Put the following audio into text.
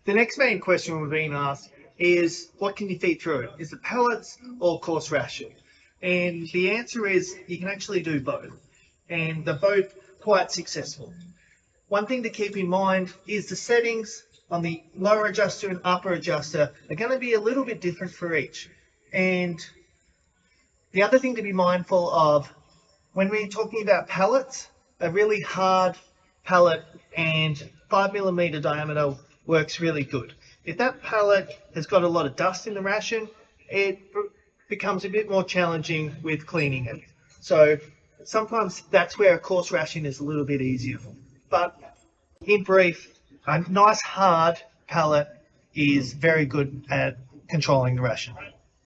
The next main question we're being asked is, what can you feed through it? Is it pellets or coarse ration? And the answer is you can actually do both, and they're both quite successful. One thing to keep in mind is the settings on the lower adjuster and upper adjuster are going to be a little bit different for each. And the other thing to be mindful of when we're talking about pellets, a really hard pellet and 5 millimeter diameter works really good. If that pellet has got a lot of dust in the ration, it becomes a bit more challenging with cleaning it. So sometimes that's where a coarse ration is a little bit easier. But in brief, a nice hard pellet is very good at controlling the ration.